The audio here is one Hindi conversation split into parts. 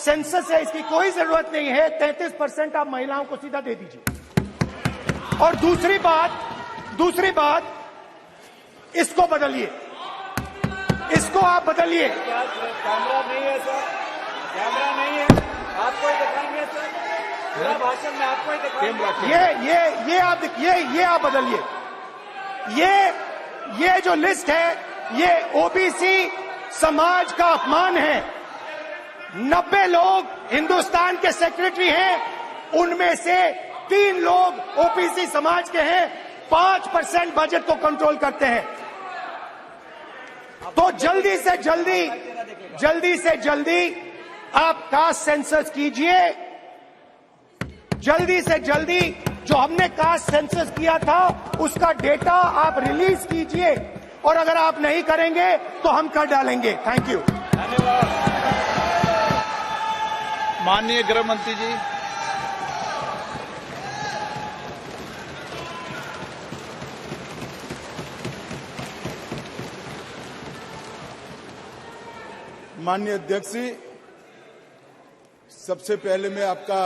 सेंसस है, इसकी कोई जरूरत नहीं है। 33% आप महिलाओं को सीधा दे दीजिए। और दूसरी बात, इसको बदलिए, इसको आप बदलिए। कैमरा नहीं है सर, कैमरा नहीं है, आपको ही दिखाएंगे सर, पूरा भाषण में आपको ही दिखाएंगे। ये आप बदलिए। ये जो लिस्ट है, ये ओबीसी समाज का अपमान है। 90 लोग हिंदुस्तान के सेक्रेटरी हैं, उनमें से 3 लोग ओबीसी समाज के हैं, 5% बजट को कंट्रोल करते हैं। तो जल्दी से जल्दी आप कास्ट सेंसस कीजिए। जल्दी से जल्दी जो हमने कास्ट सेंसस किया था उसका डेटा आप रिलीज कीजिए, और अगर आप नहीं करेंगे तो हम कर डालेंगे। Thank you. धन्यवाद। माननीय गृह मंत्री जी। माननीय अध्यक्ष जी, सबसे पहले मैं आपका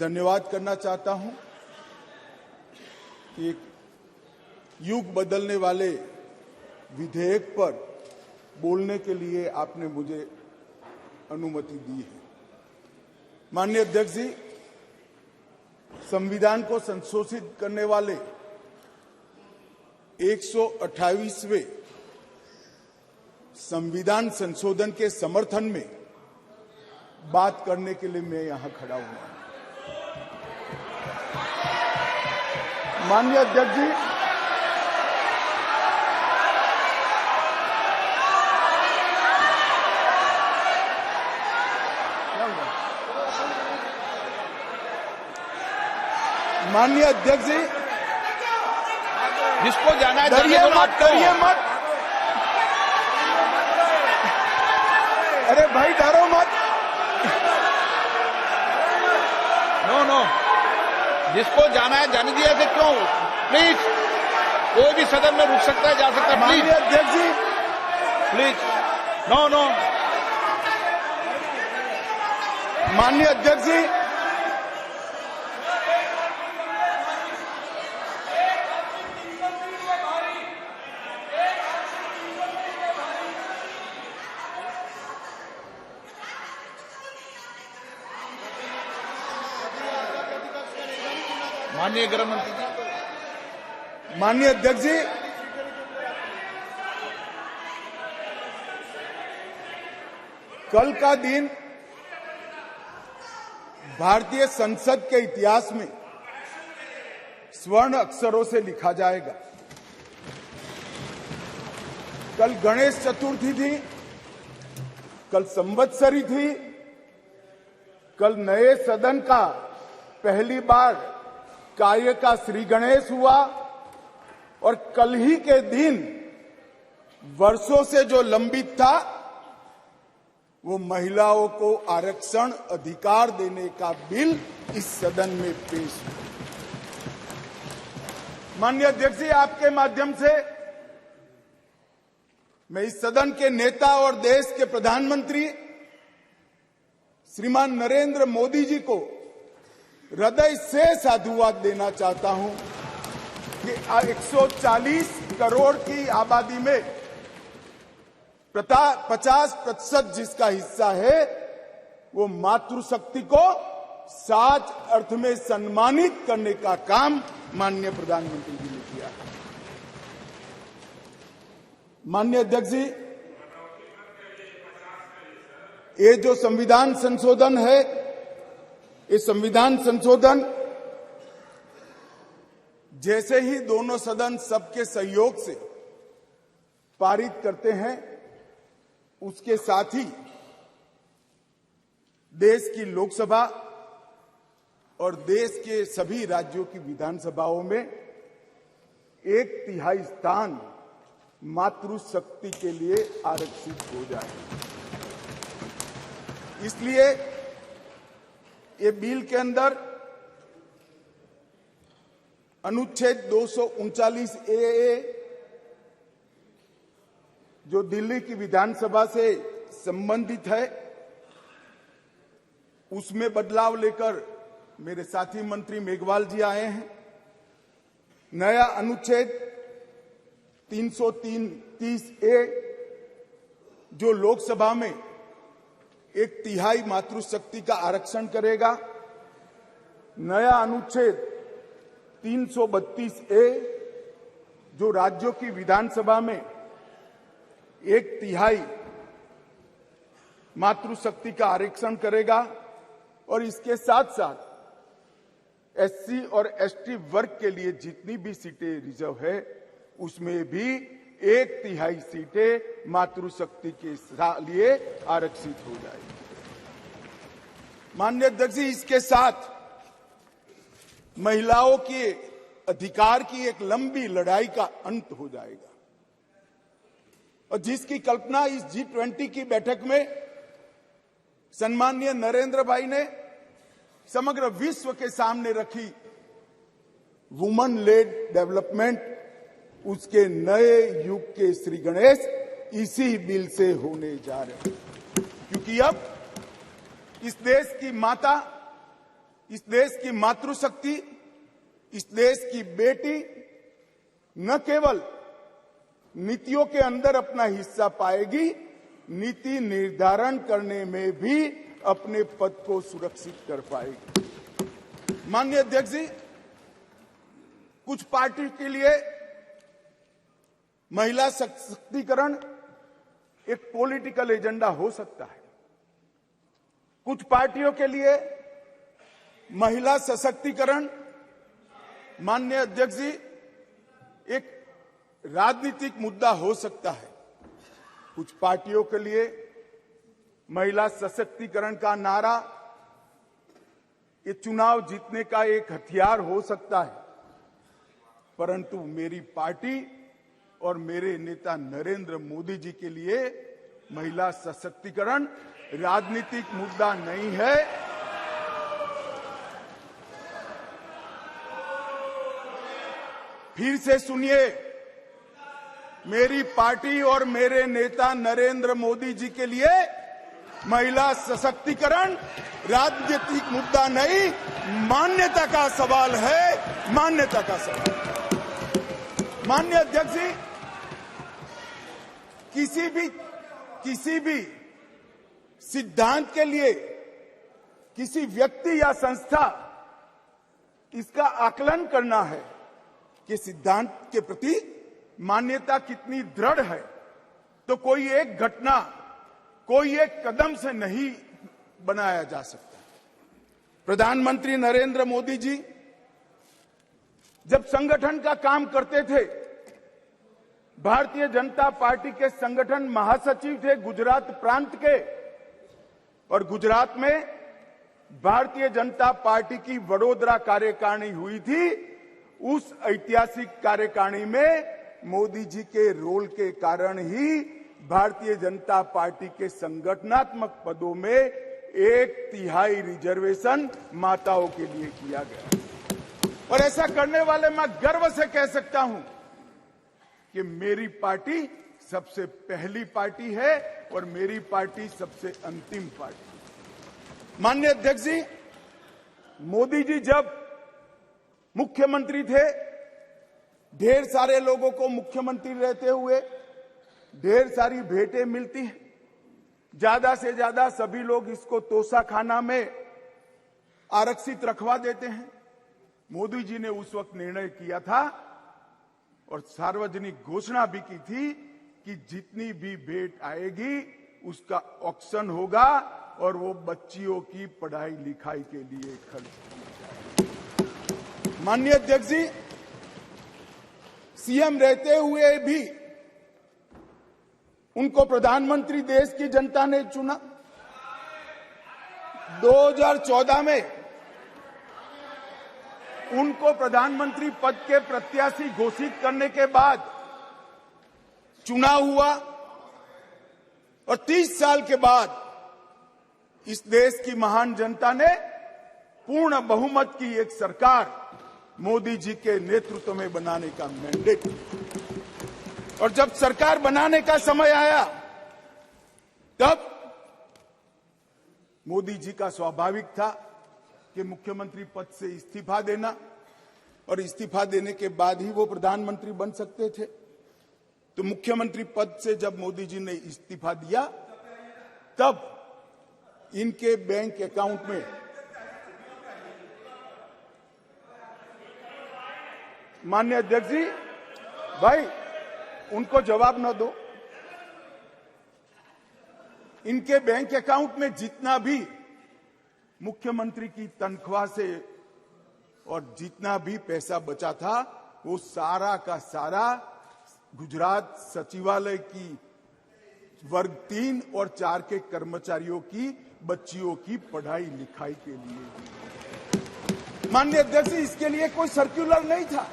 धन्यवाद करना चाहता हूं कि एक युग बदलने वाले विधेयक पर बोलने के लिए आपने मुझे अनुमति दी है। माननीय अध्यक्ष जी, संविधान को संशोधित करने वाले 128वें संविधान संशोधन के समर्थन में बात करने के लिए मैं यहां खड़ा हुआ हूं। माननीय अध्यक्ष जी, माननीय अध्यक्ष जी, जिसको जाना है डरिए मत। अरे भाई डरो मत। नो, जिसको जाना है जाने दिया ऐसे क्यों? प्लीज, कोई भी सदन में रुक सकता है, जा सकता है। माननीय अध्यक्ष जी, प्लीज। नो। माननीय अध्यक्ष जी, माननीय गृह मंत्री जी। माननीय अध्यक्ष जी, कल का दिन भारतीय संसद के इतिहास में स्वर्ण अक्षरों से लिखा जाएगा। कल गणेश चतुर्थी थी, कल संवत्सरी थी, कल नए सदन का पहली बार कार्य का श्री गणेश हुआ, और कल ही के दिन वर्षों से जो लंबित था वो महिलाओं को आरक्षण अधिकार देने का बिल इस सदन में पेश हुआ। माननीय अध्यक्ष जी, आपके माध्यम से मैं इस सदन के नेता और देश के प्रधानमंत्री श्रीमान नरेंद्र मोदी जी को हृदय से साधुवाद देना चाहता हूं कि 140 करोड़ की आबादी में 50% जिसका हिस्सा है वो मातृशक्ति को सच अर्थ में सम्मानित करने का काम माननीय प्रधानमंत्री जी ने किया। माननीय अध्यक्ष जी, ये जो संविधान संशोधन है, ये संविधान संशोधन जैसे ही दोनों सदन सबके सहयोग से पारित करते हैं, उसके साथ ही देश की लोकसभा और देश के सभी राज्यों की विधानसभाओं में 1/3 स्थान मातृशक्ति के लिए आरक्षित हो जाए। इसलिए ये बिल के अंदर अनुच्छेद 239 ए जो दिल्ली की विधानसभा से संबंधित है, उसमें बदलाव लेकर मेरे साथी मंत्री मेघवाल जी आए हैं। नया अनुच्छेद 330A जो लोकसभा में 1/3 मातृशक्ति का आरक्षण करेगा। नया अनुच्छेद 332A जो राज्यों की विधानसभा में 1/3 मातृशक्ति का आरक्षण करेगा। और इसके साथ साथ SC और ST वर्ग के लिए जितनी भी सीटें रिजर्व है उसमें भी 1/3 सीटें मातृशक्ति के लिए आरक्षित हो जाएगी। माननीय अध्यक्ष जी, इसके साथ महिलाओं के अधिकार की एक लंबी लड़ाई का अंत हो जाएगा और जिसकी कल्पना इस G20 की बैठक में सम्माननीय नरेंद्र भाई ने समग्र विश्व के सामने रखी, वुमन लेड डेवलपमेंट, उसके नए युग के श्री गणेश इसी बिल से होने जा रहे हैं। क्योंकि अब इस देश की माता, इस देश की मातृशक्ति, इस देश की बेटी न केवल नीतियों के अंदर अपना हिस्सा पाएगी, नीति निर्धारण करने में भी अपने पद को सुरक्षित कर पाएगी। माननीय अध्यक्ष जी, कुछ पार्टी के लिए महिला सशक्तिकरण एक पॉलिटिकल एजेंडा हो सकता है। कुछ पार्टियों के लिए महिला सशक्तिकरण, माननीय अध्यक्ष जी, एक राजनीतिक मुद्दा हो सकता है। कुछ पार्टियों के लिए महिला सशक्तिकरण का नारा ये चुनाव जीतने का एक हथियार हो सकता है, परंतु मेरी पार्टी और मेरे नेता नरेंद्र मोदी जी के लिए महिला सशक्तिकरण राजनीतिक मुद्दा नहीं है। फिर से सुनिए, मेरी पार्टी और मेरे नेता नरेंद्र मोदी जी के लिए महिला सशक्तिकरण राजनीतिक मुद्दा नहीं, मान्यता का सवाल है, मान्यता का सवाल। माननीय अध्यक्ष जी, किसी भी सिद्धांत के लिए किसी व्यक्ति या संस्था इसका आकलन करना है कि सिद्धांत के प्रति मान्यता कितनी दृढ़ है, तो कोई एक घटना, कोई एक कदम से नहीं बनाया जा सकता। प्रधानमंत्री नरेंद्र मोदी जी जब संगठन का काम करते थे, भारतीय जनता पार्टी के संगठन महासचिव थे गुजरात प्रांत के, और गुजरात में भारतीय जनता पार्टी की वडोदरा कार्यकारिणी हुई थी। उस ऐतिहासिक कार्यकारिणी में मोदी जी के रोल के कारण ही भारतीय जनता पार्टी के संगठनात्मक पदों में 1/3 रिजर्वेशन माताओं के लिए किया गया। और ऐसा करने वाले मैं गर्व से कह सकता हूं कि मेरी पार्टी सबसे पहली पार्टी है और मेरी पार्टी सबसे अंतिम पार्टी। माननीय अध्यक्ष जी, मोदी जी जब मुख्यमंत्री थे, ढेर सारे लोगों को मुख्यमंत्री रहते हुए ढेर सारी भेंटें मिलती हैं। ज्यादा से ज्यादा सभी लोग इसको तोशा खाना में आरक्षित रखवा देते हैं। मोदी जी ने उस वक्त निर्णय किया था और सार्वजनिक घोषणा भी की थी कि जितनी भी भेंट आएगी उसका ऑक्शन होगा और वो बच्चियों की पढ़ाई लिखाई के लिए खर्च की जाएगी। माननीय अध्यक्ष जी, सीएम रहते हुए भी उनको प्रधानमंत्री देश की जनता ने चुना। 2014 में उनको प्रधानमंत्री पद के प्रत्याशी घोषित करने के बाद चुनाव हुआ और 30 साल के बाद इस देश की महान जनता ने पूर्ण बहुमत की एक सरकार मोदी जी के नेतृत्व में बनाने का मैंडेट दिया। और जब सरकार बनाने का समय आया, तब मोदी जी का स्वाभाविक था कि मुख्यमंत्री पद से इस्तीफा देना और इस्तीफा देने के बाद ही वो प्रधानमंत्री बन सकते थे। तो मुख्यमंत्री पद से जब मोदी जी ने इस्तीफा दिया तब इनके बैंक अकाउंट में माननीय अध्यक्ष जी, भाई उनको जवाब न दो। इनके बैंक अकाउंट में जितना भी मुख्यमंत्री की तनख्वाह से और जितना भी पैसा बचा था वो सारा का सारा गुजरात सचिवालय की वर्ग 3 और 4 के कर्मचारियों की बच्चियों की पढ़ाई लिखाई के लिए। माननीय अध्यक्ष, इसके लिए कोई सर्कुलर नहीं था,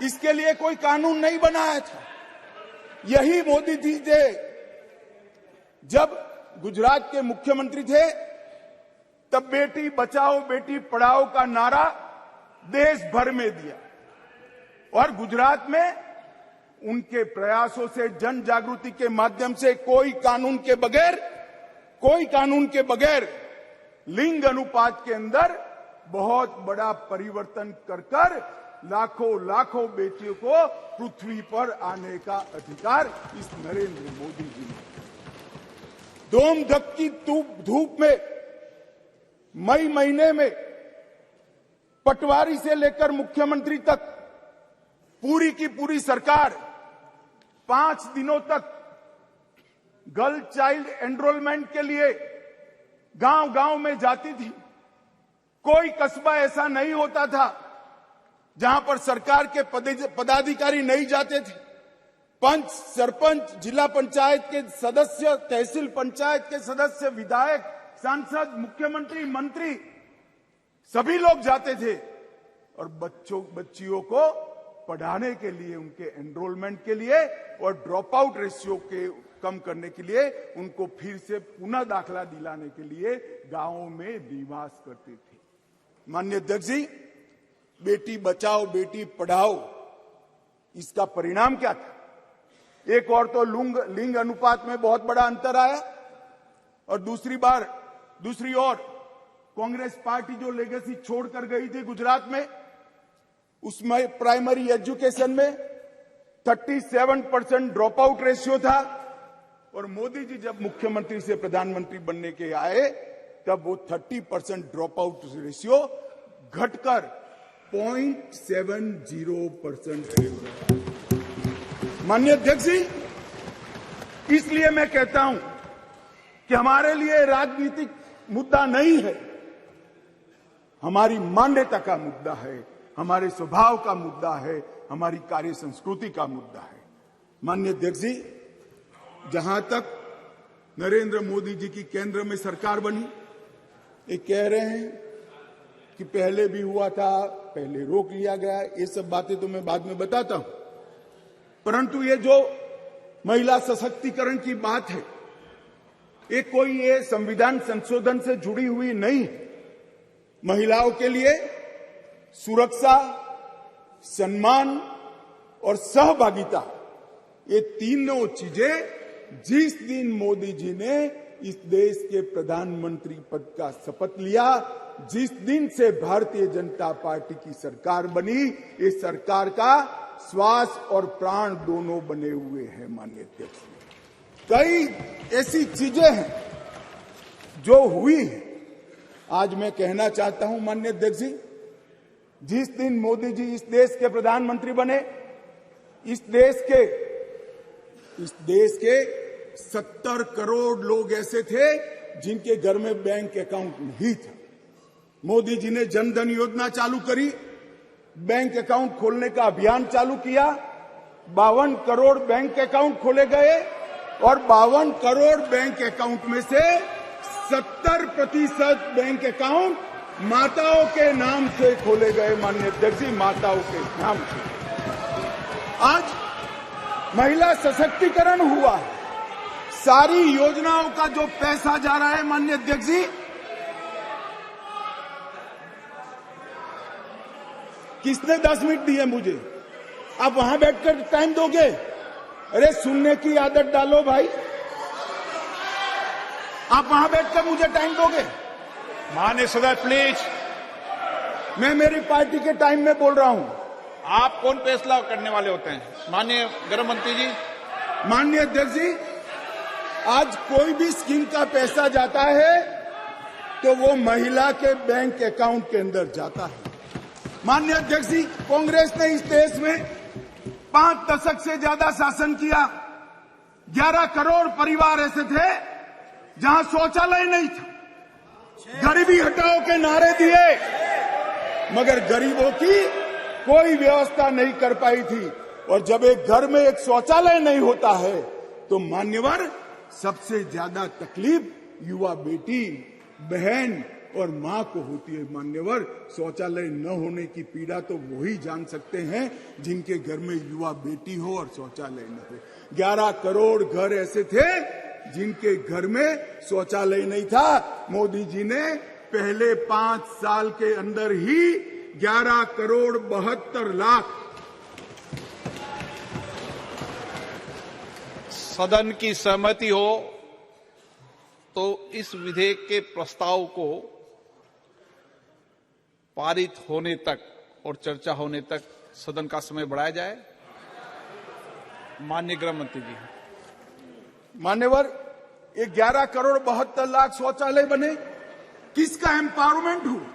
इसके लिए कोई कानून नहीं बनाया था। यही मोदी जी थे जब गुजरात के मुख्यमंत्री थे, तब बेटी बचाओ बेटी पढ़ाओ का नारा देश भर में दिया और गुजरात में उनके प्रयासों से जन जागृति के माध्यम से कोई कानून के बगैर लिंग अनुपात के अंदर बहुत बड़ा परिवर्तन कर लाखों बेटियों को पृथ्वी पर आने का अधिकार इस नरेंद्र मोदी जी ने दोम धक की धूप में मई महीने में पटवारी से लेकर मुख्यमंत्री तक पूरी की पूरी सरकार 5 दिनों तक गर्ल चाइल्ड एनरोलमेंट के लिए गांव-गांव में जाती थी। कोई कस्बा ऐसा नहीं होता था जहां पर सरकार के पदाधिकारी नहीं जाते थे। पंच, सरपंच, जिला पंचायत के सदस्य, तहसील पंचायत के सदस्य, विधायक, सांसद, मुख्यमंत्री, मंत्री सभी लोग जाते थे और बच्चियों को पढ़ाने के लिए, उनके एनरोलमेंट के लिए और ड्रॉप आउट रेशियो के कम करने के लिए, उनको फिर से पुनः दाखला दिलाने के लिए गांवों में निवास करते थे। माननीय अध्यक्ष जी, बेटी बचाओ बेटी पढ़ाओ, इसका परिणाम क्या था? एक और तो लिंग अनुपात में बहुत बड़ा अंतर आया और दूसरी ओर कांग्रेस पार्टी जो लेगेसी छोड़कर गई थी गुजरात में, उसमें प्राइमरी एजुकेशन में 37% ड्रॉप आउट रेशियो था और मोदी जी जब मुख्यमंत्री से प्रधानमंत्री बनने के आए तब वो 30% ड्रॉप आउट रेशियो घटकर 0.70% माननीय अध्यक्ष जी, इसलिए मैं कहता हूं कि हमारे लिए राजनीतिक मुद्दा नहीं है, हमारी मान्यता का मुद्दा है, हमारे स्वभाव का मुद्दा है, हमारी कार्य संस्कृति का मुद्दा है। माननीय अध्यक्ष जी, जहां तक नरेंद्र मोदी जी की केंद्र में सरकार बनी, ये कह रहे हैं कि पहले भी हुआ था, पहले रोक लिया गया, ये सब बातें तो मैं बाद में बताता हूं, परंतु ये जो महिला सशक्तिकरण की बात है, ये संविधान संशोधन से जुड़ी हुई नहीं है। महिलाओं के लिए सुरक्षा, सम्मान और सहभागिता, ये तीनों चीजें जिस दिन मोदी जी ने इस देश के प्रधानमंत्री पद का शपथ लिया, जिस दिन से भारतीय जनता पार्टी की सरकार बनी, इस सरकार का श्वास और प्राण दोनों बने हुए हैं। माननीय अध्यक्ष, कई ऐसी चीजें हैं जो हुई है। आज मैं कहना चाहता हूं माननीय अध्यक्ष जी, जिस दिन मोदी जी इस देश के प्रधानमंत्री बने, इस देश के 70 करोड़ लोग ऐसे थे जिनके घर में बैंक अकाउंट नहीं था। मोदी जी ने जनधन योजना चालू करी, बैंक अकाउंट खोलने का अभियान चालू किया, 52 करोड़ बैंक अकाउंट खोले गए और 52 करोड़ बैंक अकाउंट में से 70% बैंक अकाउंट माताओं के नाम से खोले गए। माननीय अध्यक्ष जी, माताओं के नाम से आज महिला सशक्तिकरण हुआ है। सारी योजनाओं का जो पैसा जा रहा है माननीय अध्यक्ष जी, किसने 10 मिनट दिए मुझे? आप वहां बैठकर टाइम दोगे? अरे सुनने की आदत डालो भाई। आप वहां बैठकर मुझे टाइम दोगे? माननीय सदस्य प्लीज, मैं मेरी पार्टी के टाइम में बोल रहा हूं। आप कौन फैसला करने वाले होते हैं? माननीय गृह मंत्री जी। माननीय अध्यक्ष जी, आज कोई भी स्कीम का पैसा जाता है तो वो महिला के बैंक अकाउंट के अंदर जाता है। माननीय अध्यक्ष जी, कांग्रेस ने इस देश में 5 दशक से ज्यादा शासन किया। 11 करोड़ परिवार ऐसे थे जहां शौचालय नहीं था। गरीबी हटाओ के नारे दिए, मगर गरीबों की कोई व्यवस्था नहीं कर पाई थी। और जब एक घर में एक शौचालय नहीं होता है तो मान्यवर सबसे ज्यादा तकलीफ युवा बेटी, बहन और मां को होती है। मान्यवर, शौचालय न होने की पीड़ा तो वही जान सकते हैं जिनके घर में युवा बेटी हो और शौचालय न हो। 11 करोड़ घर ऐसे थे जिनके घर में शौचालय नहीं था। मोदी जी ने पहले 5 साल के अंदर ही 11 करोड़ 72 लाख सदन की सहमति हो तो इस विधेयक के प्रस्ताव को पारित होने तक और चर्चा होने तक सदन का समय बढ़ाया जाए। माननीय गृह मंत्री जी। मान्यवर, ये 11 करोड़ 72 लाख शौचालय बने, किसका एम्पावरमेंट हुआ?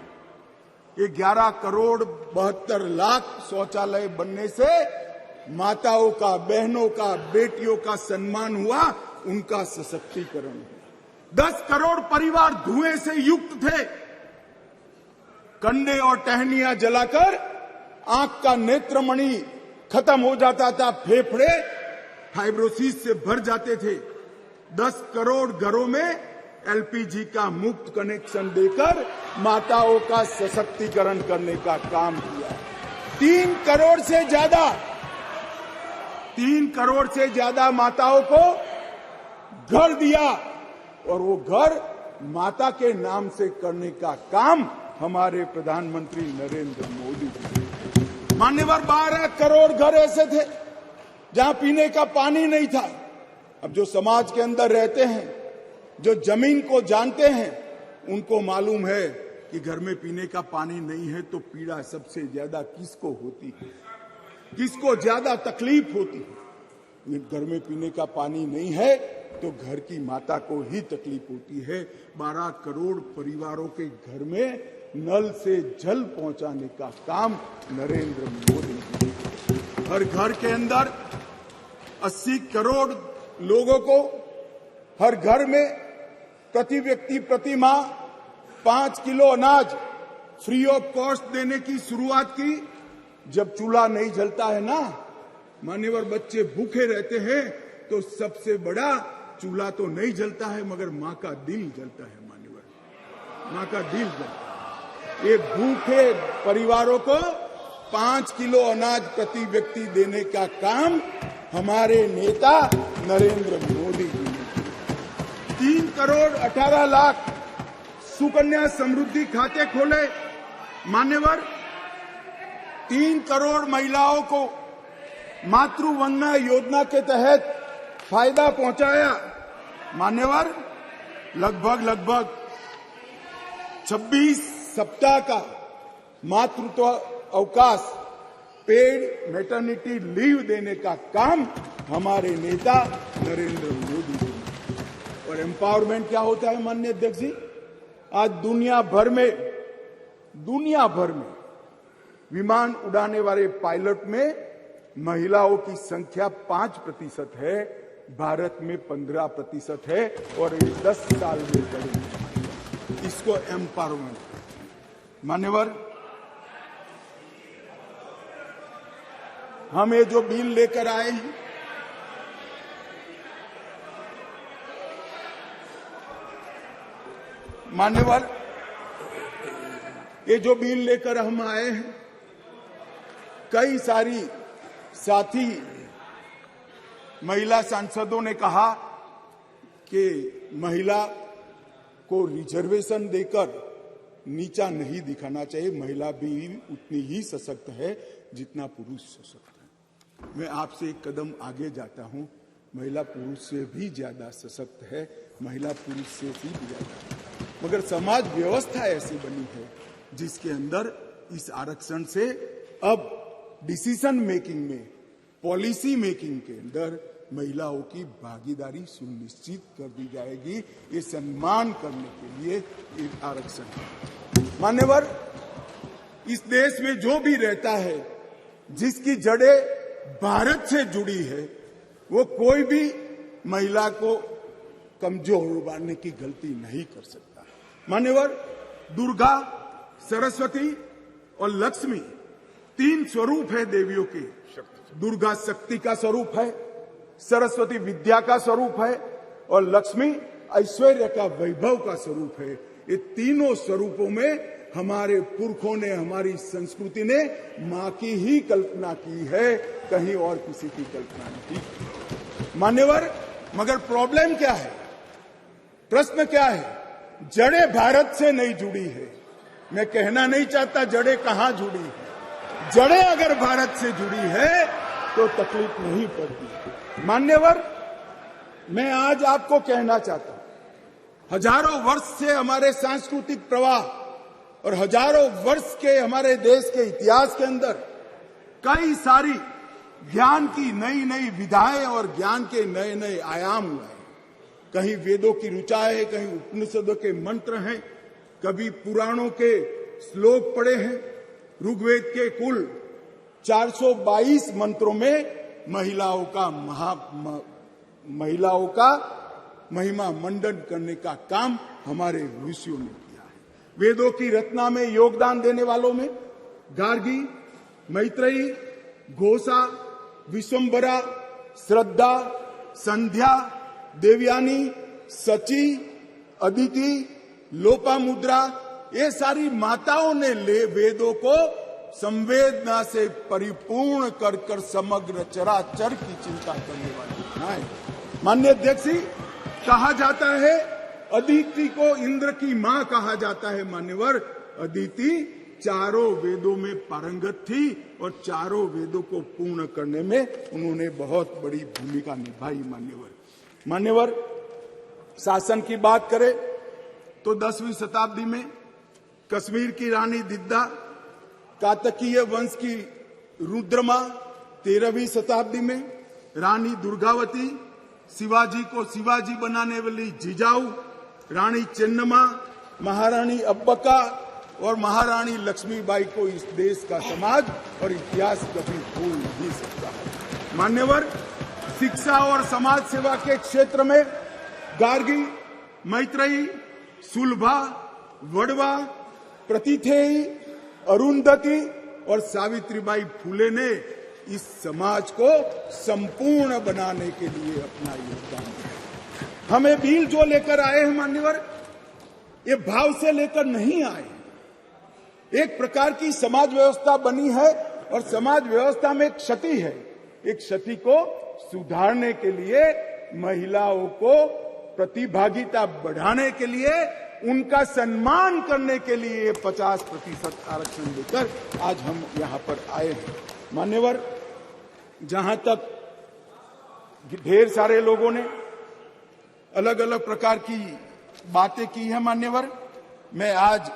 ये 11 करोड़ 72 लाख शौचालय बनने से माताओं का, बहनों का, बेटियों का सम्मान हुआ, उनका सशक्तिकरण हुआ। 10 करोड़ परिवार धुएं से युक्त थे। कंडे और टहनियां जलाकर आंख का नेत्रमणि खत्म हो जाता था, फेफड़े फाइब्रोसिस से भर जाते थे। 10 करोड़ घरों में एलपीजी का मुफ्त कनेक्शन देकर माताओं का सशक्तिकरण करने का काम किया। 3 करोड़ से ज्यादा माताओं को घर दिया और वो घर माता के नाम से करने का काम हमारे प्रधानमंत्री नरेंद्र मोदी जी। मान्यवर, 12 करोड़ घर ऐसे थे जहां पीने का पानी नहीं था। अब जो समाज के अंदर रहते हैं, जो जमीन को जानते हैं, उनको मालूम है कि घर में पीने का पानी नहीं है तो पीड़ा सबसे ज्यादा किसको होती है, किसको ज्यादा तकलीफ होती है। घर में पीने का पानी नहीं है तो घर की माता को ही तकलीफ होती है। 12 करोड़ परिवारों के घर में नल से जल पहुंचाने का काम नरेंद्र मोदी जी। हर घर के अंदर 80 करोड़ लोगों को हर घर में प्रति व्यक्ति प्रति माह 5 किलो अनाज फ्री ऑफ कॉस्ट देने की शुरुआत की। जब चूल्हा नहीं जलता है ना मान्यवर, बच्चे भूखे रहते हैं तो सबसे बड़ा चूल्हा तो नहीं जलता है मगर मां का दिल जलता है। मान्यवर, मां का दिल जलता है। ये भूखे परिवारों को 5 किलो अनाज प्रति व्यक्ति देने का काम हमारे नेता नरेंद्र मोदी जी ने। 3 करोड़ 18 लाख सुकन्या समृद्धि खाते खोले। मान्यवर, 3 करोड़ महिलाओं को मातृवंदना योजना के तहत फायदा पहुंचाया। मान्यवर, लगभग 26 सप्ताह का मातृत्व अवकाश, पेड मैटरनिटी लीव देने का काम हमारे नेता नरेंद्र मोदी जी ने। और एम्पावरमेंट क्या होता है माननीय अध्यक्ष जी? आज दुनिया भर में विमान उड़ाने वाले पायलट में महिलाओं की संख्या 5% है, भारत में 15% है और ये 10 साल में बढ़ेगी। इसको एम्पावरमेंट। मान्यवर, हम ये जो बिल लेकर आए हैं, मान्यवर, ये जो बिल लेकर हम आए हैं, कई सारी साथी महिला सांसदों ने कहा कि महिला को रिजर्वेशन देकर नीचा नहीं दिखाना चाहिए। महिला भी उतनी ही सशक्त है जितना पुरुष सशक्त है। मैं आपसे एक कदम आगे जाता हूं। महिला पुरुष से भी ज्यादा सशक्त है, महिला पुरुष से भी ज्यादा। मगर समाज व्यवस्था ऐसी बनी है जिसके अंदर इस आरक्षण से अब डिसीजन मेकिंग में, पॉलिसी मेकिंग के अंदर महिलाओं की भागीदारी सुनिश्चित कर दी जाएगी। ये सम्मान करने के लिए एक आरक्षण है। मान्यवर, इस देश में जो भी रहता है, जिसकी जड़ें भारत से जुड़ी है, वो कोई भी महिला को कमजोर उबारने की गलती नहीं कर सकता। मान्यवर, दुर्गा, सरस्वती और लक्ष्मी 3 स्वरूप है देवियों के। दुर्गा शक्ति का स्वरूप है, सरस्वती विद्या का स्वरूप है और लक्ष्मी ऐश्वर्य का, वैभव का स्वरूप है। ये तीनों स्वरूपों में हमारे पुरखों ने, हमारी संस्कृति ने मां की ही कल्पना की है, कहीं और किसी की कल्पना नहीं की। मान्यवर, मगर प्रॉब्लम क्या है, प्रश्न क्या है? जड़ें भारत से नहीं जुड़ी है। मैं कहना नहीं चाहता जड़ें कहां जुड़ी है। जड़ें अगर भारत से जुड़ी है तो तकलीफ नहीं पड़ती। मान्यवर, मैं आज आपको कहना चाहता हूं, हजारों वर्ष से हमारे सांस्कृतिक प्रवाह और हजारों वर्ष के हमारे देश के इतिहास के अंदर कई सारी ज्ञान की नई नई विधाएं और ज्ञान के नए नए आयाम हुए। कहीं वेदों की ऋचा है, कहीं उपनिषदों के मंत्र हैं, कभी पुराणों के श्लोक पढ़े हैं। ऋग्वेद के कुल 422 मंत्रों में महिलाओं का महिमा मंडन करने का काम हमारे ऋषियों ने किया है। वेदों की रचना में योगदान देने वालों में गार्गी, मैत्रेयी, घोषा, विश्वम्भरा, श्रद्धा, संध्या, देवयानी, सची, अदिति, लोपामुद्रा, ये सारी माताओं ने वेदों को संवेदना से परिपूर्ण कर कर समग्र चराचर की चिंता करने वाली बनाए। माननीय अध्यक्ष जी, कहा जाता है अदिति को इंद्र की मां कहा जाता है। मान्यवर, अदिति चारों वेदों में पारंगत थी और चारों वेदों को पूर्ण करने में उन्होंने बहुत बड़ी भूमिका निभाई। मान्यवर, शासन की बात करें तो 10वीं शताब्दी में कश्मीर की रानी दिद्दा, कातकीय वंश की रुद्रमा 13वीं शताब्दी में रानी दुर्गावती, शिवाजी को शिवाजी बनाने वाली जिजाऊ, रानी चेन्नम्मा, महारानी अब्बका और महारानी लक्ष्मीबाई को इस देश का समाज और इतिहास कभी भूल नहीं सकता है। मान्यवर, शिक्षा और समाज सेवा के क्षेत्र में गार्गी, मैत्रेयी, सुलभा, वड़वा, प्रतिथेयी, अरुंधति और सावित्रीबाई फुले ने इस समाज को संपूर्ण बनाने के लिए अपना योगदान दिया। हमें बिल जो लेकर आए हैं मान्यवर, ये भाव से लेकर नहीं आए। एक प्रकार की समाज व्यवस्था बनी है और समाज व्यवस्था में एक क्षति है। एक क्षति को सुधारने के लिए, महिलाओं को प्रतिभागिता बढ़ाने के लिए, उनका सम्मान करने के लिए 50% आरक्षण देकर आज हम यहां पर आए हैं। मान्यवर, जहां तक ढेर सारे लोगों ने अलग अलग प्रकार की बातें की है मान्यवर, मैं आज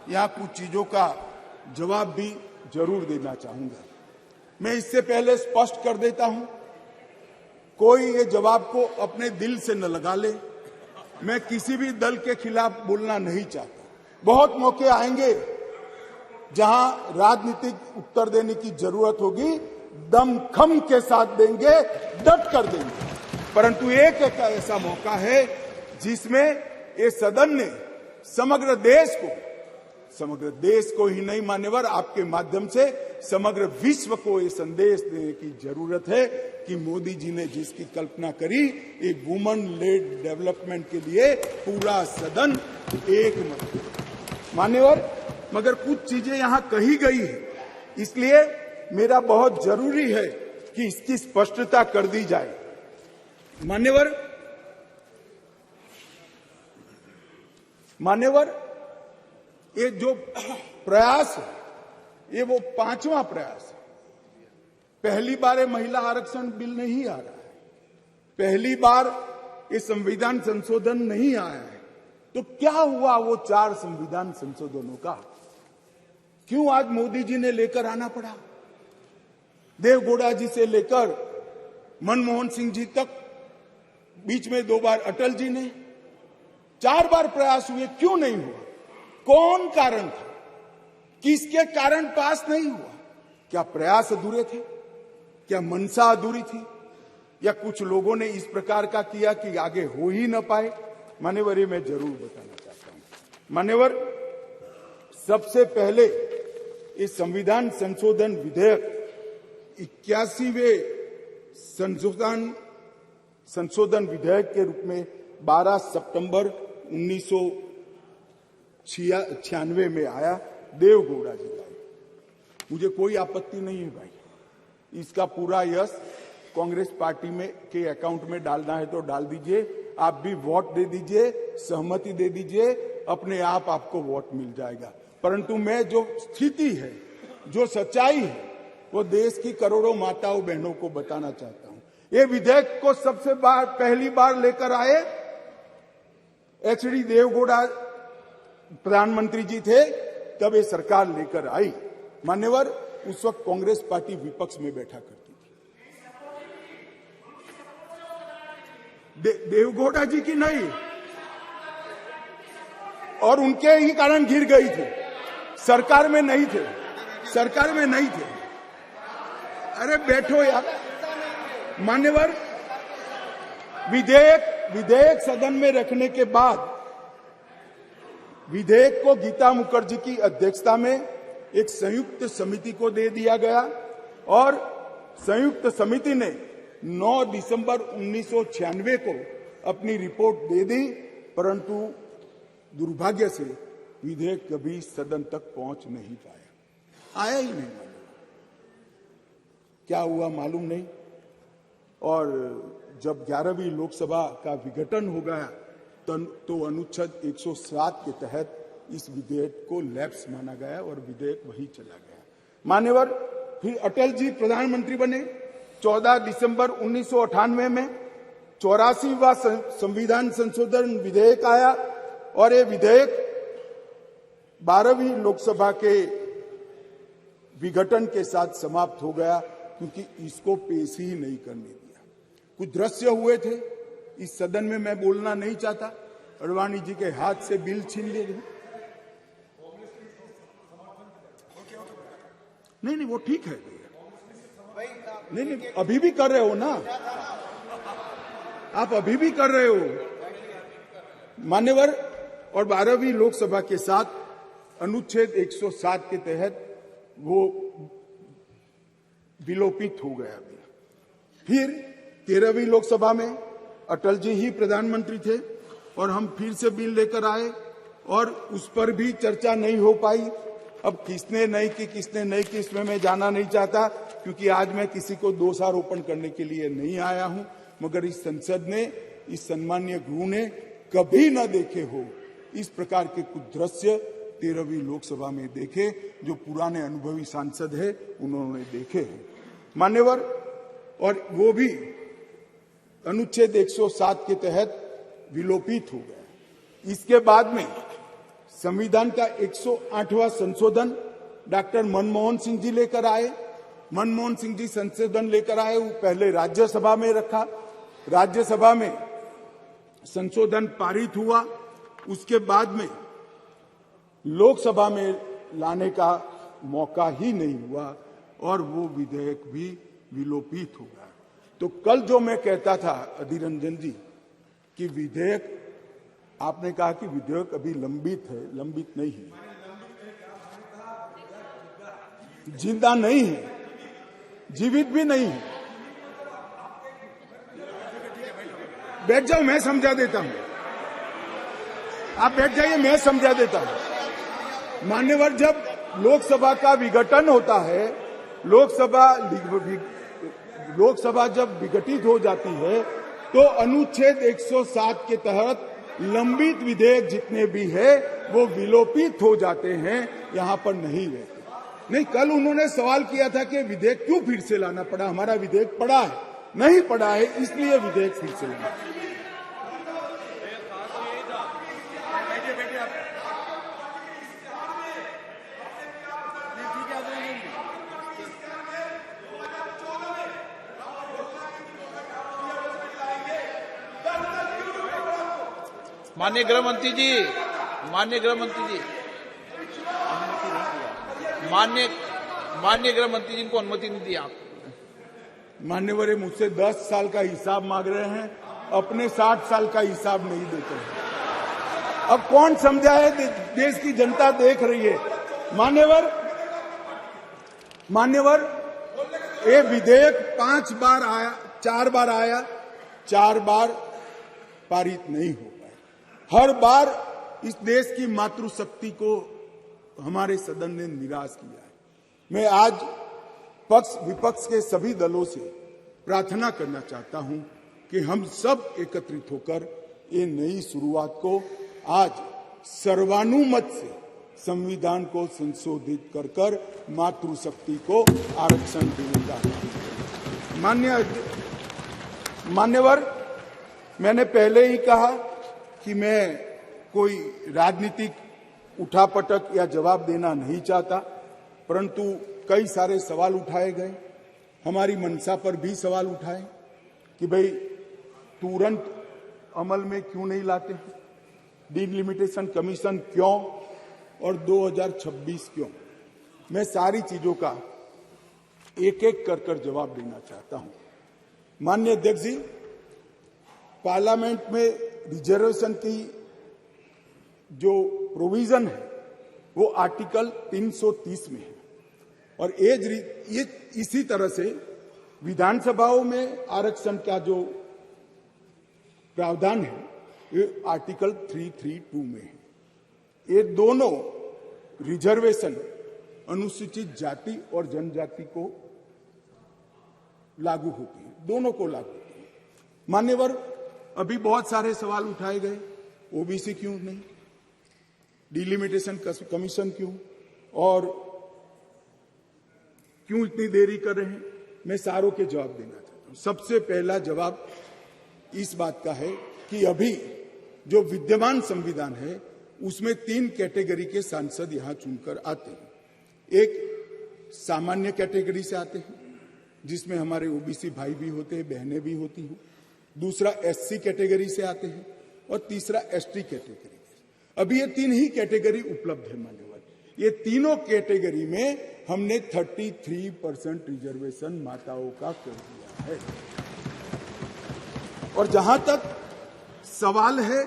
यहां कुछ चीजों का जवाब भी जरूर देना चाहूंगा। मैं इससे पहले स्पष्ट कर देता हूं, कोई ये जवाब को अपने दिल से न लगा ले। मैं किसी भी दल के खिलाफ बोलना नहीं चाहता। बहुत मौके आएंगे जहां राजनीतिक उत्तर देने की जरूरत होगी, दमखम के साथ देंगे, डट कर देंगे। परंतु एक ऐसा मौका है जिसमें ये सदन ने समग्र देश को ही नहीं मान्यवर, आपके माध्यम से समग्र विश्व को ये संदेश देने की जरूरत है कि मोदी जी ने जिसकी कल्पना करी, एक वुमन लेड डेवलपमेंट के लिए पूरा सदन एक मत। मान्यवर, मगर कुछ चीजें यहां कही गई है, इसलिए मेरा बहुत जरूरी है कि इसकी स्पष्टता कर दी जाए। मान्यवर, ये जो प्रयास है, ये वो 5वां प्रयास है। पहली बार महिला आरक्षण बिल नहीं आ रहा है। पहली बार ये संविधान संशोधन नहीं आया है, तो क्या हुआ वो 4 संविधान संशोधनों का? क्यों आज मोदी जी ने लेकर आना पड़ा? देवगौड़ा जी से लेकर मनमोहन सिंह जी तक, बीच में 2 बार अटल जी ने, 4 बार प्रयास हुए, क्यों नहीं हुआ? कौन कारण था? किसके कारण पास नहीं हुआ? क्या प्रयास अधूरे थे? क्या मंशा अधूरी थी? या कुछ लोगों ने इस प्रकार का किया कि आगे हो ही न पाए? मान्यवर, ये मैं जरूर बताना चाहता हूं। मान्यवर, सबसे पहले इस संविधान संशोधन विधेयक 81वें संशोधन विधेयक के रूप में 12 सितंबर 1996 में आया, देवगौड़ा जी लाए। मुझे कोई आपत्ति नहीं है भाई, इसका पूरा यश कांग्रेस पार्टी में के अकाउंट में डालना है तो डाल दीजिए, आप भी वोट दे दीजिए, सहमति दे दीजिए, अपने आप आपको वोट मिल जाएगा। परंतु मैं जो स्थिति है, जो सच्चाई है, वो देश की करोड़ों माताओं बहनों को बताना चाहता हूं। ये विधेयक को पहली बार लेकर आए एचडी देवगौड़ा प्रधानमंत्री जी थे, तब ये सरकार लेकर आई। मान्यवर, उस वक्त कांग्रेस पार्टी विपक्ष में बैठा करती थी। देवगौड़ा जी की नहीं, और उनके ही कारण गिर गई थी, सरकार में नहीं थे, सरकार में नहीं थे। अरे बैठो यार। मान्यवर, विधेयक सदन में रखने के बाद विधेयक को गीता मुखर्जी की अध्यक्षता में एक संयुक्त समिति को दे दिया गया, और संयुक्त समिति ने 9 दिसंबर 1996 को अपनी रिपोर्ट दे दी, परंतु दुर्भाग्य से विधेयक कभी सदन तक पहुंच नहीं पाया, आया ही नहीं। क्या हुआ मालूम नहीं। और जब 11वीं लोकसभा का विघटन हो गया तो अनुच्छेद 107 के तहत इस विधेयक को लैप्स माना गया और विधेयक वही चला गया। मान्यवर, फिर अटल जी प्रधानमंत्री बने। 14 दिसंबर 1998 में 84वां संविधान संशोधन विधेयक आया, और ये विधेयक 12वीं लोकसभा के विघटन के साथ समाप्त हो गया, क्योंकि इसको पेश ही नहीं करने दिया। कुछ दृश्य हुए थे इस सदन में, मैं बोलना नहीं चाहता। अडवाणी जी के हाथ से बिल छीन लिए गए। नहीं, वो ठीक है। नहीं, अभी भी कर रहे हो ना आप, अभी भी कर रहे हो मान्यवर। और 12वीं लोकसभा के साथ अनुच्छेद 107 के तहत वो विलोपित हो गया। फिर 13वीं लोकसभा में अटल जी ही प्रधानमंत्री थे, और हम फिर से बिल लेकर आए, और उस पर भी चर्चा नहीं हो पाई। अब किसने नहीं की, किसने नहीं की, इसमें मैं जाना नहीं चाहता, क्योंकि आज मैं किसी को दोषारोपण करने के लिए नहीं आया हूं। मगर इस संसद ने, इस सम्मानीय गृह ने कभी न देखे हो इस प्रकार के कुछ दृश्य 13वीं लोकसभा में देखे, जो पुराने अनुभवी सांसद है उन्होंने देखे हैं मान्यवर। और वो भी अनुच्छेद 107 के तहत विलोपित हो गया। इसके बाद में संविधान का 108वां संशोधन डॉक्टर मनमोहन सिंह जी लेकर आए। मनमोहन सिंह जी संशोधन लेकर आए, वो पहले राज्यसभा में रखा, राज्यसभा में संशोधन पारित हुआ, उसके बाद में लोकसभा में लाने का मौका ही नहीं हुआ, और वो विधेयक भी विलोपित हो गया। तो कल जो मैं कहता था अधीर रंजन जी कि विधेयक, आपने कहा कि विधेयक अभी लंबित है, लंबित नहीं है, जिंदा नहीं है, जीवित भी नहीं है। बैठ जाओ, मैं समझा देता हूं। आप बैठ जाइए, मैं समझा देता हूं। मान्यवर, जब लोकसभा का विघटन होता है, लोकसभा जब विघटित हो जाती है, तो अनुच्छेद 107 के तहत लंबित विधेयक जितने भी है वो विलोपित हो जाते हैं, यहां पर नहीं रहते। नहीं, कल उन्होंने सवाल किया था कि विधेयक क्यों फिर से लाना पड़ा, हमारा विधेयक पड़ा है। नहीं पड़ा है, इसलिए विधेयक फिर से लाया। माननीय गृह मंत्री जी, माननीय गृह मंत्री जी, माननीय गृह मंत्री जी इनको अनुमति नहीं दी आप। मान्यवर मुझसे 10 साल का हिसाब मांग रहे हैं, अपने 60 साल का हिसाब नहीं देते हैं। अब कौन समझाए, देश की जनता देख रही है। मान्यवर ये विधेयक 5 बार आया, 4 बार आया, 4 बार पारित नहीं हो पाए। हर बार इस देश की मातृशक्ति को हमारे सदन ने निराश किया है। मैं आज पक्ष विपक्ष के सभी दलों से प्रार्थना करना चाहता हूं कि हम सब एकत्रित होकर ये नई शुरुआत को आज सर्वानुमत से संविधान को संशोधित कर मातृशक्ति को आरक्षण देने का। मान्यवर, मैंने पहले ही कहा कि मैं कोई राजनीतिक उठापटक या जवाब देना नहीं चाहता, परंतु कई सारे सवाल उठाए गए। हमारी मंशा पर भी सवाल उठाए कि भाई तुरंत अमल में क्यों नहीं लाते, डिलिमिटेशन कमीशन क्यों और 2026 क्यों। मैं सारी चीजों का एक एक कर जवाब देना चाहता हूं। माननीय अध्यक्ष जी, पार्लियामेंट में रिजर्वेशन की जो प्रोविजन है वो आर्टिकल 330 में है और ये इसी तरह से विधानसभाओं में आरक्षण का जो प्रावधान है ये आर्टिकल 332 में है। ये दोनों रिजर्वेशन अनुसूचित जाति और जनजाति को लागू होती है, दोनों को लागू होती है। मान्यवर, अभी बहुत सारे सवाल उठाए गए, ओबीसी क्यों नहीं, डिलिमिटेशन कमीशन क्यों और क्यों इतनी देरी कर रहे हैं। मैं सारों के जवाब देना चाहता हूं। सबसे पहला जवाब इस बात का है कि अभी जो विद्यमान संविधान है उसमें 3 कैटेगरी के सांसद यहां चुनकर आते हैं। एक सामान्य कैटेगरी से आते हैं जिसमें हमारे ओबीसी भाई भी होते हैं, बहनें भी होती हैं। दूसरा एससी कैटेगरी से आते हैं और तीसरा एसटी कैटेगरी। अभी ये 3 ही कैटेगरी उपलब्ध है मान्यवर। ये तीनों कैटेगरी में हमने 33% रिजर्वेशन माताओं का कर दिया है। और जहां तक सवाल है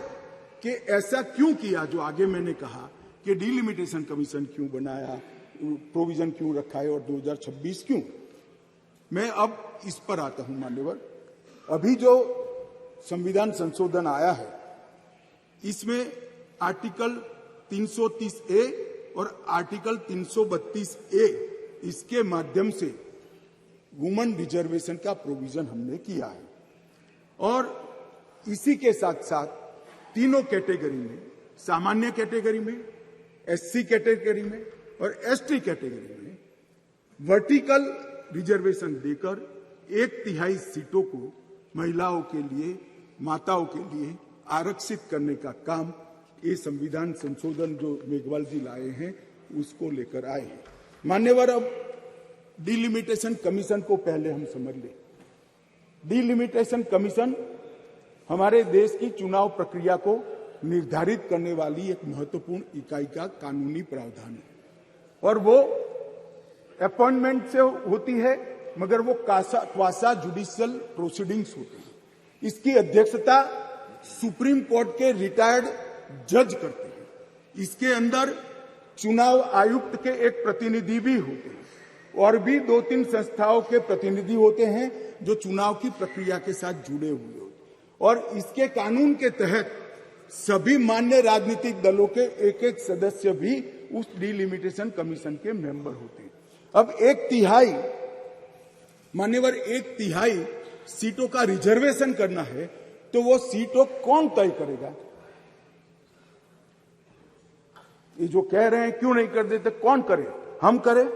कि ऐसा क्यों किया, जो आगे मैंने कहा कि डिलिमिटेशन कमीशन क्यों बनाया, प्रोविजन क्यों रखा है और 2026 क्यों, मैं अब इस पर आता हूं मान्यवर। अभी जो संविधान संशोधन आया है इसमें आर्टिकल 330A और आर्टिकल 332A इसके माध्यम से वुमेन रिजर्वेशन का प्रोविजन हमने किया है। और इसी के साथ साथ तीनों कैटेगरी में, सामान्य कैटेगरी में, एससी कैटेगरी में और एसटी कैटेगरी में वर्टिकल रिजर्वेशन देकर 1/3 सीटों को महिलाओं के लिए, माताओं के लिए आरक्षित करने का काम ये संविधान संशोधन जो मेघवाल जी लाए हैं उसको लेकर आए हैं। मान्यवर, अब डिलिमिटेशन कमीशन को पहले हम समझ लें। डिलिमिटेशन कमीशन हमारे देश की चुनाव प्रक्रिया को निर्धारित करने वाली एक महत्वपूर्ण इकाई का कानूनी प्रावधान है और वो अपॉइंटमेंट से होती है, मगर वो क्वासा जुडिशियल प्रोसीडिंग्स होती है। इसकी अध्यक्षता सुप्रीम कोर्ट के रिटायर्ड जज करते हैं। इसके अंदर चुनाव आयुक्त के एक प्रतिनिधि भी होते हैं और भी 2-3 संस्थाओं के प्रतिनिधि होते हैं जो चुनाव की प्रक्रिया के साथ जुड़े हुए होते हैं। और इसके कानून के तहत सभी मान्य राजनीतिक दलों के एक सदस्य भी उस डिलिमिटेशन कमीशन के मेंबर होते हैं। अब 1/3 मान्यवर 1/3 सीटों का रिजर्वेशन करना है तो वो सीटों कौन तय करेगा? ये जो कह रहे हैं क्यों नहीं कर देते, कौन करे? हम करें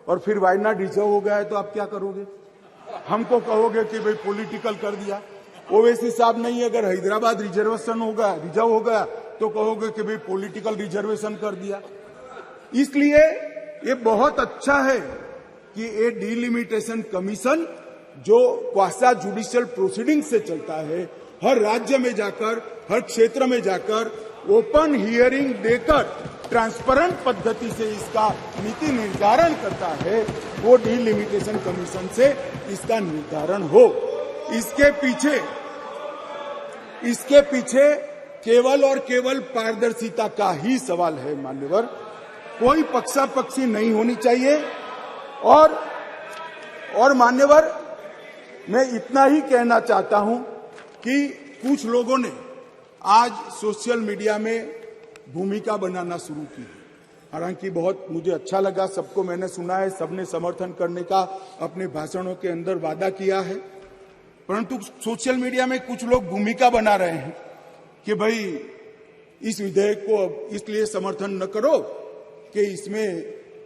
और फिर वायनाड रिजर्व हो गया है तो आप क्या करोगे? हमको कहोगे कि भाई पॉलिटिकल कर दिया। ओवैसी साहब नहीं, अगर हैदराबाद रिजर्वेशन होगा, रिजर्व हो गया, तो कहोगे कि भाई पॉलिटिकल रिजर्वेशन कर दिया। इसलिए ये बहुत अच्छा है कि ये डिलिमिटेशन कमीशन जो क्वासा जुडिशियल प्रोसीडिंग से चलता है, हर राज्य में जाकर, हर क्षेत्र में जाकर ओपन हियरिंग देकर ट्रांसपेरेंट पद्धति से इसका नीति निर्धारण करता है, वो डिलिमिटेशन कमीशन से इसका निर्धारण हो। इसके पीछे केवल और केवल पारदर्शिता का ही सवाल है मान्यवर। कोई पक्षापक्षी नहीं होनी चाहिए। और मान्यवर, मैं इतना ही कहना चाहता हूं कि कुछ लोगों ने आज सोशल मीडिया में भूमिका बनाना शुरू की है। हालांकि बहुत मुझे अच्छा लगा, सबको मैंने सुना है, सबने समर्थन करने का अपने भाषणों के अंदर वादा किया है, परंतु सोशल मीडिया में कुछ लोग भूमिका बना रहे हैं कि भाई इस विधेयक को इसलिए समर्थन न करो कि इसमें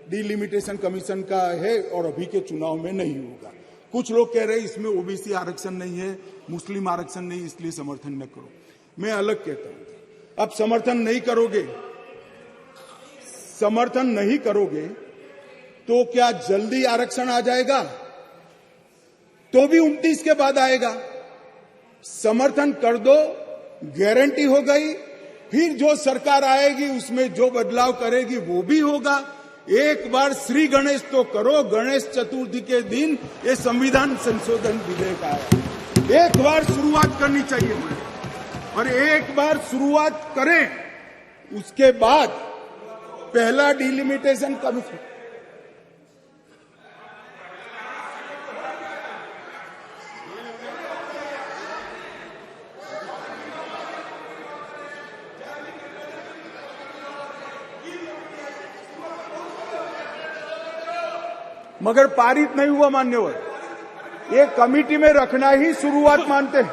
डिलिमिटेशन कमीशन का है और अभी के चुनाव में नहीं होगा। कुछ लोग कह रहे हैं इसमें ओबीसी आरक्षण नहीं है, मुस्लिम आरक्षण नहीं, इसलिए समर्थन न करो। मैं अलग कहता हूं, अब समर्थन नहीं करोगे तो क्या जल्दी आरक्षण आ जाएगा? तो भी 29 के बाद आएगा। समर्थन कर दो, गारंटी हो गई। फिर जो सरकार आएगी उसमें जो बदलाव करेगी वो भी होगा। एक बार श्री गणेश तो करो, गणेश चतुर्थी के दिन ये संविधान संशोधन विधेयक आया। एक बार शुरुआत करनी चाहिए और एक बार शुरुआत करें, उसके बाद पहला डिलिमिटेशन कमीशन मगर पारित नहीं हुआ मान्यवर। ये कमेटी में रखना ही शुरुआत मानते हैं।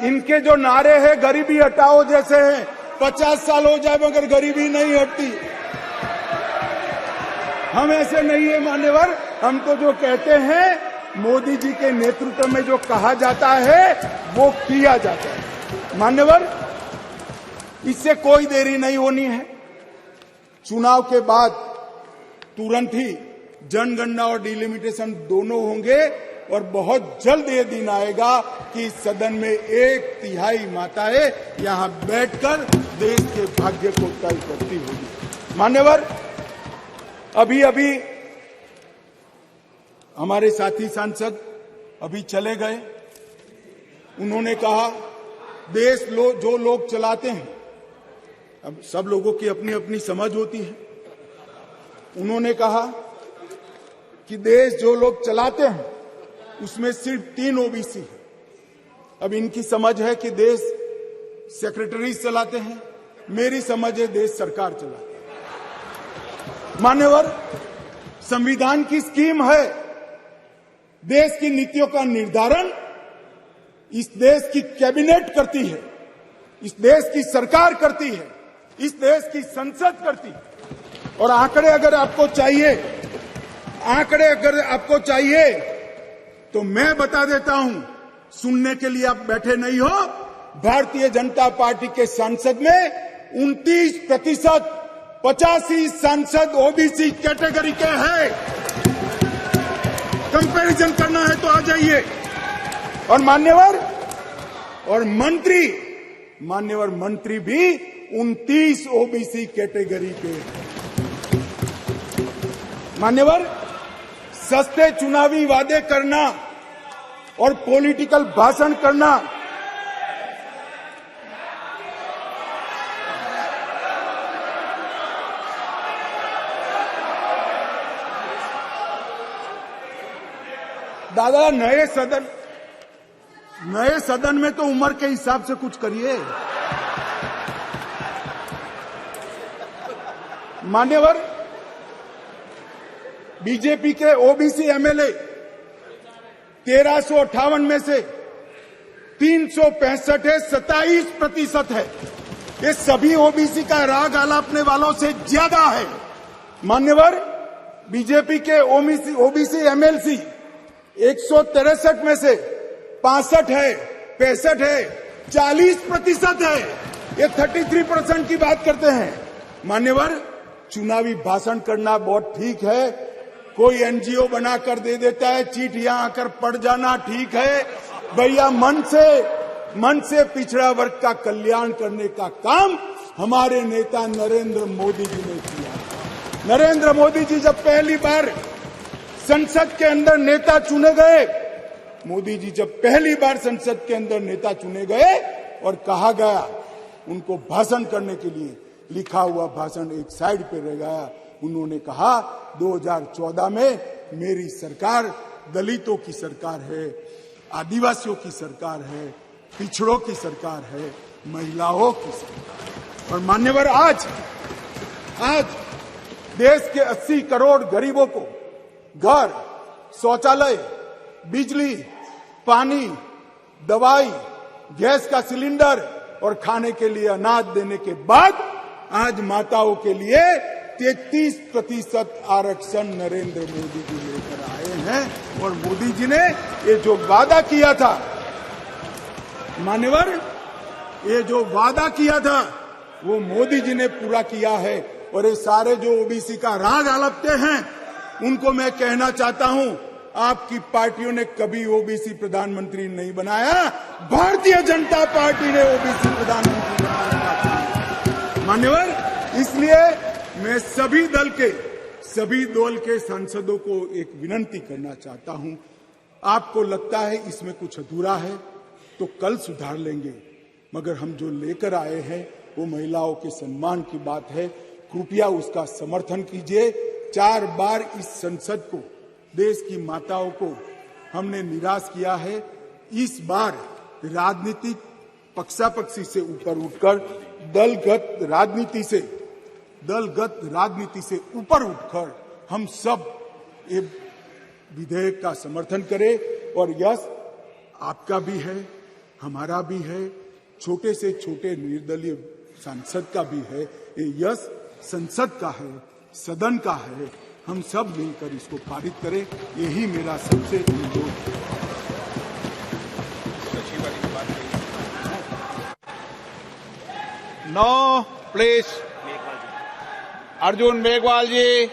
इनके जो नारे हैं गरीबी हटाओ जैसे हैं, 50 साल हो जाए मगर गरीबी नहीं हटती। हम ऐसे नहीं है मान्यवर। हम तो जो कहते हैं मोदी जी के नेतृत्व में जो कहा जाता है वो किया जाता है मान्यवर। इससे कोई देरी नहीं होनी है। चुनाव के बाद तुरंत ही जनगणना और डिलिमिटेशन दोनों होंगे और बहुत जल्द ये दिन आएगा कि सदन में 1/3 माताएं यहां बैठकर देश के भाग्य को तय करती होगी मान्यवर। अभी हमारे साथी सांसद अभी चले गए। उन्होंने कहा देश जो लोग चलाते हैं, अब सब लोगों की अपनी अपनी समझ होती है। उन्होंने कहा कि देश जो लोग चलाते हैं उसमें सिर्फ 3 ओबीसी है। अब इनकी समझ है कि देश सेक्रेटरी चलाते हैं, मेरी समझ है देश सरकार चलाती है मान्यवर। संविधान की स्कीम है, देश की नीतियों का निर्धारण इस देश की कैबिनेट करती है, इस देश की सरकार करती है, इस देश की संसद करती है। और आंकड़े अगर आपको चाहिए तो मैं बता देता हूं, सुनने के लिए आप बैठे नहीं हो। भारतीय जनता पार्टी के सांसद में 29%, 85 सांसद ओबीसी कैटेगरी के हैं। कंपैरिजन करना है तो आ जाइए। और मंत्री भी 29 ओबीसी कैटेगरी के मान्यवर। सस्ते चुनावी वादे करना और पॉलिटिकल भाषण करना दादा, नए सदन में तो उम्र के हिसाब से कुछ करिए मान्यवर। बीजेपी के ओबीसी एमएलए 1358 में से 365 है, 27% है। ये सभी ओबीसी का राग आलापने वालों से ज्यादा है मान्यवर। बीजेपी के ओबीसी एमएलसी 163 में से 65 है, 65 है, 40% है। ये 33% की बात करते हैं। मान्यवर, चुनावी भाषण करना बहुत ठीक है, कोई एनजीओ बनाकर दे देता है, चिट्ठियां आकर पढ़ जाना ठीक है। भैया मन से पिछड़ा वर्ग का कल्याण करने का काम हमारे नेता नरेंद्र मोदी जी ने किया। नरेंद्र मोदी जी जब पहली बार संसद के अंदर नेता चुने गए, मोदी जी जब पहली बार संसद के अंदर नेता चुने गए और कहा गया उनको भाषण करने के लिए, लिखा हुआ भाषण एक साइड पे रह गया। उन्होंने कहा 2014 में मेरी सरकार दलितों की सरकार है, आदिवासियों की सरकार है, पिछड़ों की सरकार है, महिलाओं की सरकार। और मान्यवर, आज देश के 80 करोड़ गरीबों को घर, शौचालय, बिजली, पानी, दवाई, गैस का सिलेंडर और खाने के लिए अनाज देने के बाद आज माताओं के लिए 33% आरक्षण नरेंद्र मोदी जी लेकर आए हैं। और मोदी जी ने ये जो वादा किया था, मान्यवर, ये जो वादा किया था वो मोदी जी ने पूरा किया है। और ये सारे जो ओबीसी का राग आलपते हैं, उनको मैं कहना चाहता हूं, आपकी पार्टियों ने कभी ओबीसी प्रधानमंत्री नहीं बनाया, भारतीय जनता पार्टी ने ओबीसी प्रधानमंत्री बनाया। मान्यवर, इसलिए मैं सभी दल के सांसदों को एक विनती करना चाहता हूं, आपको लगता है इसमें कुछ अधूरा है तो कल सुधार लेंगे, मगर हम जो लेकर आए हैं वो महिलाओं के सम्मान की बात है। कृपया उसका समर्थन कीजिए। 4 बार इस संसद को, देश की माताओं को हमने निराश किया है। इस बार राजनीतिक पक्षापक्षी से ऊपर उठकर दलगत राजनीति से ऊपर उठकर हम सब ये विधेयक का समर्थन करें। और यश आपका भी है, हमारा भी है, छोटे से छोटे निर्दलीय सांसद का भी है। ये यश संसद का है, सदन का है। हम सब मिलकर इसको पारित करें, यही मेरा सबसे अनुरोध है। No please, Arjun Meghwal ji.